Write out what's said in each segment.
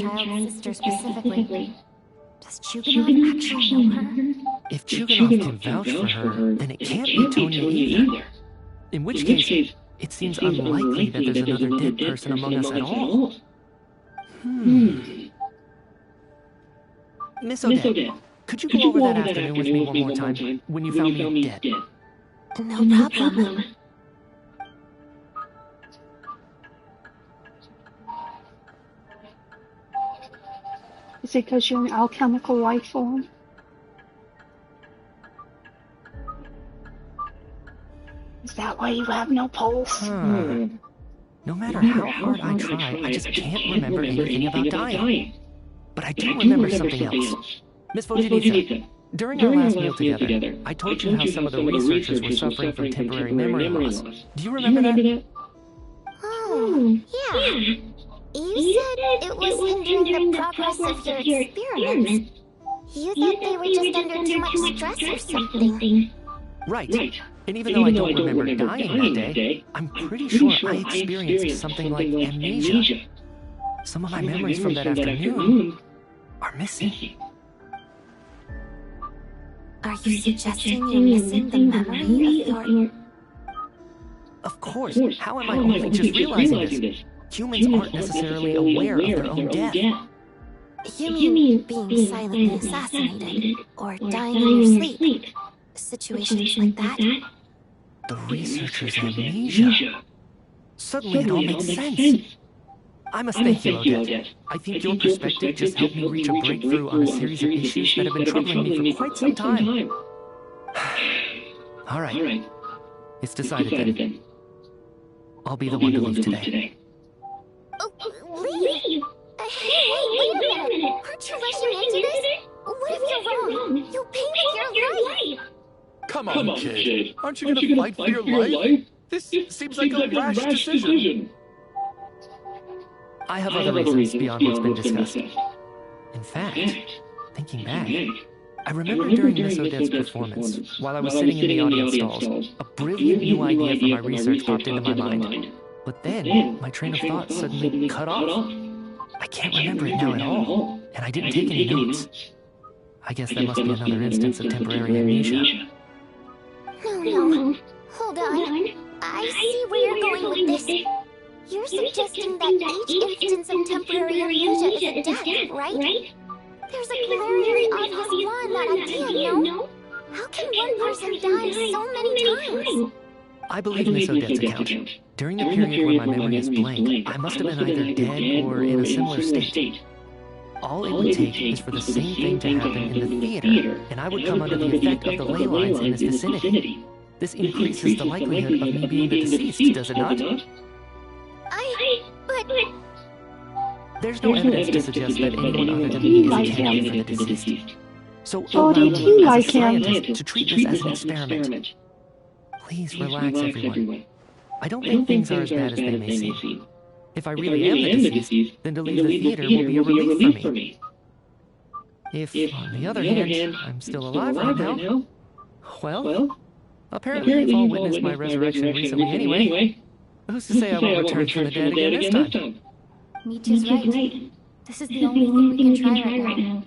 child's sister specifically. Does Chuganov actually know her? If Chuganov can vouch for her, then it can't be Tonya either. In which case, it seems unlikely that there's another dead person among us at all. Miss Odette, could you go over that afternoon with me one more time, when you found me dead? No problem. Is it because you're an alchemical life form? Is that why you have no pulse? No matter how hard I try, I just can't remember anything about dying. But I do remember something else. Miss Votinitsa, during our last meal together, I told you how some of the researchers were suffering from temporary memory loss. Do you remember that? Oh, yeah. You said it was hindering the progress of your experiments. You thought they were just under too much stress or something. Right. And even though I don't remember dying that day, I'm pretty sure I experienced something like amnesia. Some of my memories from that afternoon are missing. Are you suggesting you're missing the memory of your... Of course. How am I only just realizing this? Humans aren't necessarily aware of their own death. You mean being silently assassinated, or dying in your sleep? Situations like that? The researcher's amnesia. Suddenly it all makes sense. I must thank you, Odette. I think your perspective just helped me reach a breakthrough on a series of issues that have been troubling me for quite some time. All right. It's decided then. I'll be the one to leave today. Oh, leave? Hey, wait a minute! Aren't you rushing into this? What if you're wrong? You'll pay with your life! Come on, kid. Aren't you gonna fight for your life? This seems like a rash decision. I have other reasons beyond what's been discussed. In fact, thinking back, I remember during Miss Odette's performance, while I was sitting in the audience stalls, a brilliant new idea for my research popped into my mind. But then, my train of thought suddenly cut off. I can't remember it now at all, and I didn't take any notes. I guess that must be another instance of temporary amnesia. No. Hold on. I see where you're going with this. You're suggesting that each instance of temporary amnesia is a death, right? There's a glaringly obvious flaw in that idea, no? How can one person die so many times? I believe Miss Odette's account. During the period when my memory is blank, I must have been either dead or in a similar state. All it would take is for the same thing to happen in the theater, and I would come under the effect of the ley lines in its vicinity. This increases the likelihood of me being the deceased, does it not? But... There's no evidence to suggest that anyone other than me is a candidate for the deceased. So allow me, as a scientist, to treat this as an experiment. Please relax, everyone. I don't think things are as bad as they may seem. If I really am the deceased, then to leave the theater will be a relief for me. If, on the other hand, I'm still alive right now, well, apparently you've all witnessed my resurrection recently anyway. Who's to say I won't return from the dead again this time? Meech's right. This is the only thing we can try right now.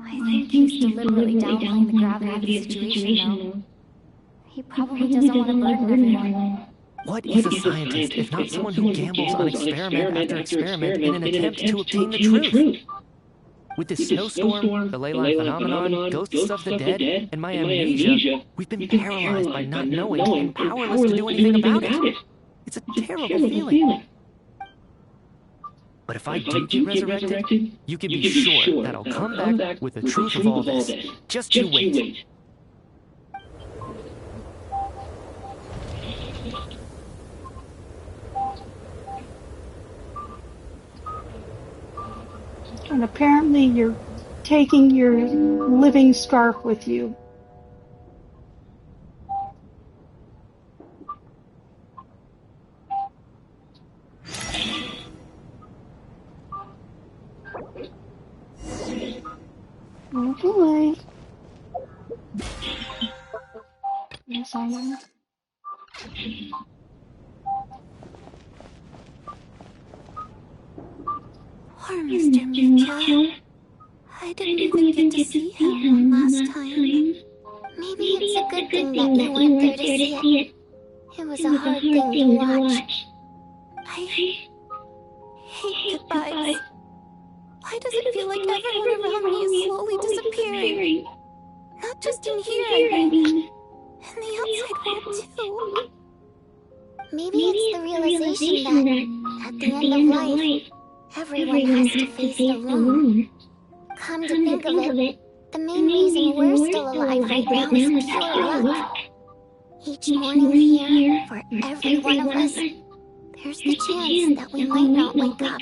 I think he's deliberately downplaying the gravity of the situation, though. He probably doesn't want to burden everyone. What is a scientist if not someone who gambles on experiment after experiment in an attempt to obtain the truth? With this snowstorm, the ley line phenomenon, ghosts of the dead, and my amnesia, we've been paralyzed by not knowing and powerless to do anything about it. It's a terrible feeling. But if I do get resurrected, you can be sure that I'll come back with the truth of all this. Just you wait. And apparently you're taking your living scarf with you. Oh boy. Yes, I am. Poor Mr. Mitchell. I didn't even get to see him last time. Maybe it's a good thing that you weren't there to see it. It was a hard thing to watch. I hate goodbyes. Why does it feel like everyone around me is slowly disappearing? Not just in here, I mean. In the outside world, too. Maybe it's the realization that, at the end of life, everyone has to face it alone. Come to think of it, the main reason we're still alive right now is pure luck. Each morning here, for every one of us, there's the chance that we might not wake up.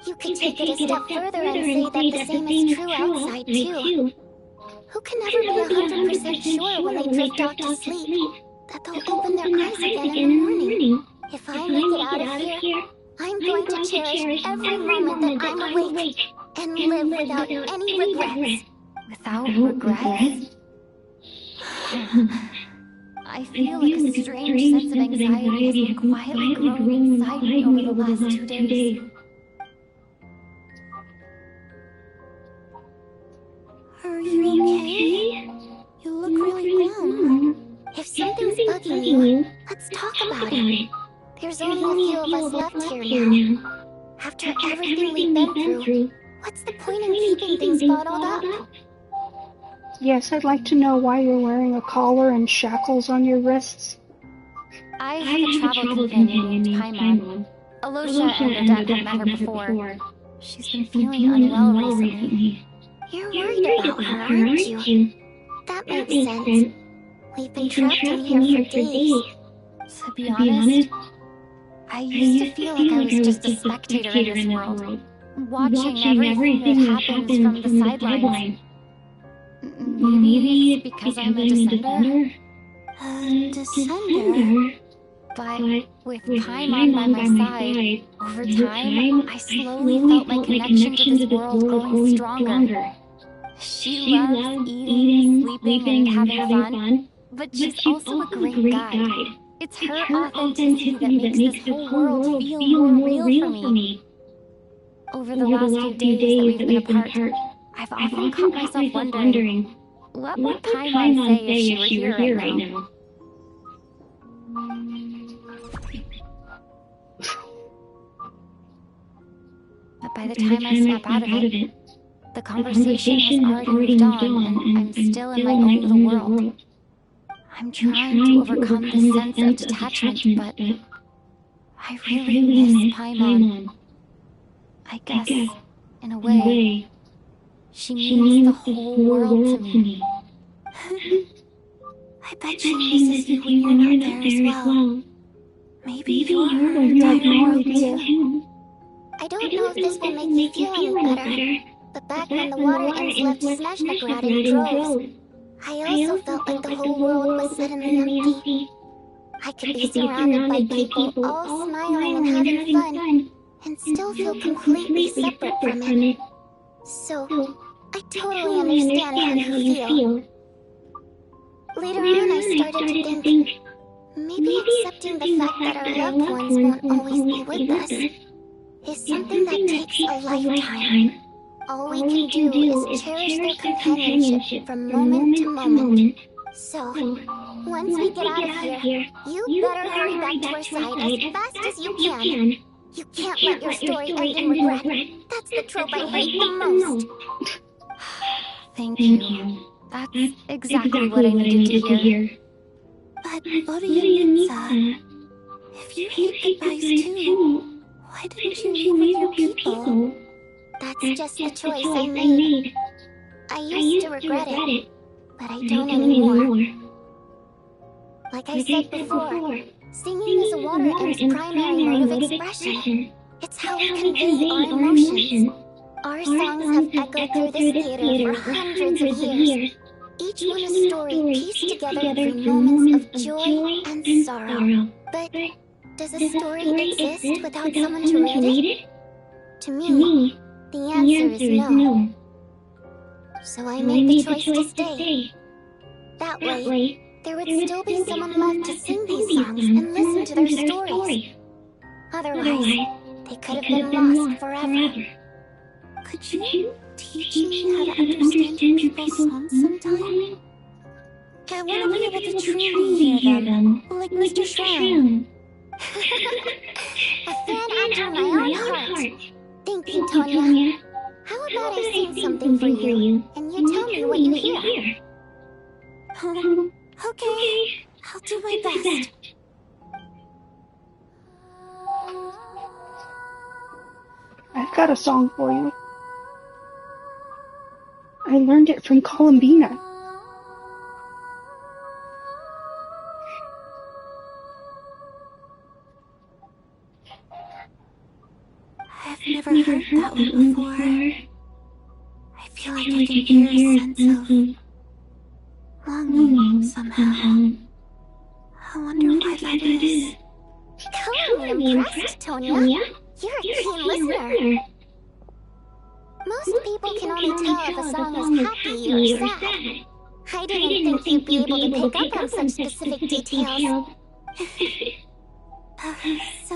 You could take it a step further and say that the same is true outside, too. Who can never be 100% sure when they drift off to sleep that they'll open their eyes again in the morning? If I make it out of here, I'm going to cherish every moment that I'm awake and live without any regrets. Without regrets? I feel like a strange sense of anxiety has been quietly growing inside me over the last 2 days. Are you okay? You look really glum. If something's bugging you, let's talk about it. There's only a few of us left here now. After everything we've been through, what's the point in keeping things bottled up? Yes, I'd like to know why you're wearing a collar and shackles on your wrists. I have a travel companion named Paimon. Alosha and Odette have met her before. She's been feeling unwell recently. You're worried about her, aren't you? That makes sense. We've been trapped in here for days. To be honest, I used to feel like I was just a spectator in this world, watching everything that happens from the sidelines. Maybe it's because I'm a descender? Descender? But with Paimon by my side, over time, I slowly felt my connection to this world growing stronger. She loves eating, sleeping, and having fun, but she's also a great guide. It's her authenticity that makes this whole world feel more real for me. Over the last few days that we've been apart, I've often caught myself wondering, what would Paimon say if she were here right now? But by the time I snap out of it, the conversation has already moved on, and I'm still in my own little world. I'm trying to overcome this sense of detachment, but I really miss Paimon. I guess, in a way, she means the whole world to me. I bet she misses you when you're not there as well. Maybe you're her entire world too. I don't know if this will make you feel any better, but back when the water imps left Snezniah out in droves, I also felt like the whole world was suddenly empty. I could be surrounded by people all smiling and having fun, and still feel completely separate from it. So, I totally understand how you feel. Later on, I started to think, maybe accepting the fact that our loved ones won't always be with us is something that takes a lifetime. All we can do is cherish their companionship from moment to moment. So, once we get out of here, you better hurry back to our side as fast as you can. You can't let your story end in regret. That's the trope I hate the most. Thank you. That's exactly what I needed to hear. But Odette, if you hate goodbyes too, why didn't you leave with your people? That's just the choice I made. I used to regret it, but I don't anymore. Like I said before, singing is a water imp's primary mode of expression. It's how we convey our emotions. Our songs have echoed through this theater for hundreds of years. Each one a story pieced together through moments of joy and sorrow. But does a story exist without someone to read it? To me, the answer is no. So I made the choice to stay. That way, there would still be someone left to sing these songs and listen to their stories. Otherwise, they could have been lost forever. Could you teach me how to understand people's songs sometime? I want to be able to truly hear them, like Mr. Shroud. A fan after my own heart. Thank you, Tonya. How about I sing something for you, and you tell me what you hear? Okay, I'll do my best. I've got a song for you. I learned it from Columbina. I've never heard that one before. I feel like I can hear a sense of longing somehow. I wonder why that is. Becoming impressed, Tonya. You're a keen listener. Most people can only tell if a song is happy or sad. I didn't think you'd be able to pick up on such specific details. So,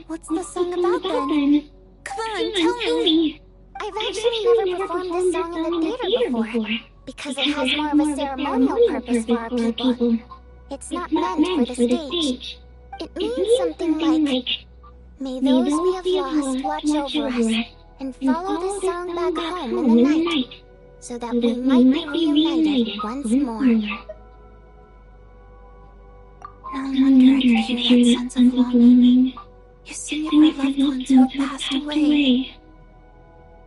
what's the song about then? Come on, tell me! I've actually never performed this song in the theater before, because it has more of a ceremonial purpose for our people. It's not meant for the stage. It means something like, may those we have lost watch over us, and follow the song back home in the night, so that we might be reunited once more. No wonder I could hear that sense of longing. You sing it for loved ones who have passed away.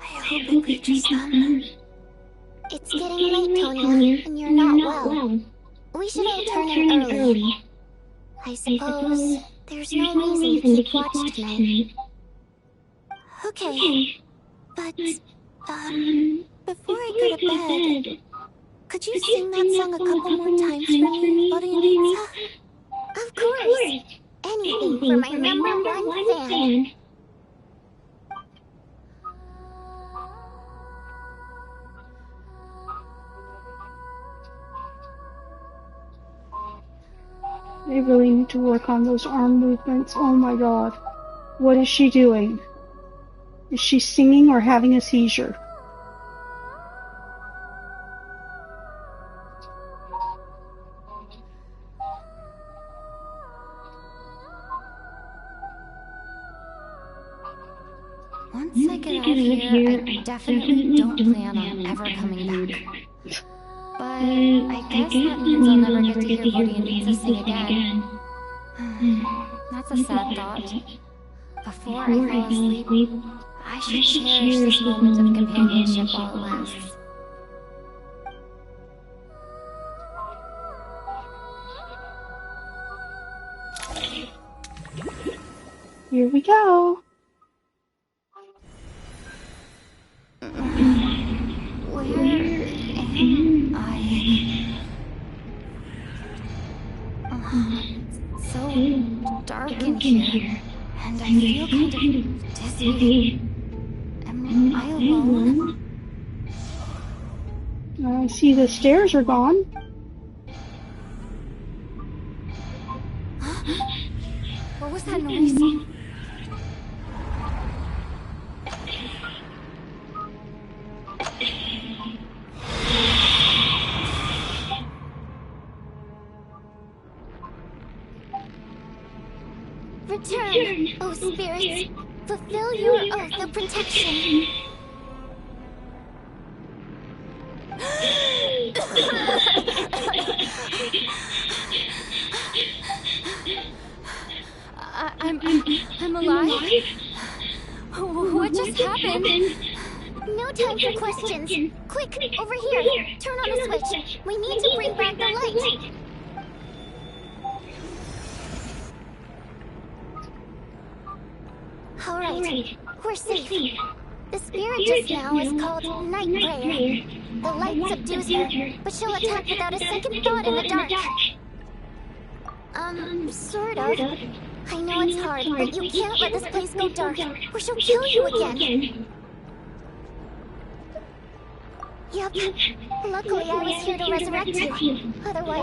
I hope it reaches them. It's getting late, Tonya, and you're not well. We should all turn in early. I suppose there's no reason to keep watch tonight. Okay, but, before I go to bed, could you sing that song a couple more times for me, Orianita? Of course! Anything for my number one fan. They really need to work on those arm movements. Oh my god. What is she doing? Is she singing or having a seizure? Once I get out of here, I definitely don't plan on ever coming back. But I guess that means I'll never get to hear Orianita sing again. That's a sad thought. Before I fall asleep, I should cherish this moment of companionship while it lasts. Here we go. Where am I? It's so dark in here, and I feel kind of dizzy. Am I alone? I see the stairs are gone. What was that noise? Return, O spirits, fulfill your oath of protection. I'm alive? What just happened? No time for questions. Quick, over here. Turn on the switch. We need to bring back the light. All right, we're safe. The spirit just now is called Night Prayer. The light subdues her, but she'll attack without a second thought in the dark. Sort of. I know it's hard, but you can't let this place go dark, or she'll kill you again. Yep. Luckily, I was here to resurrect you. Otherwise,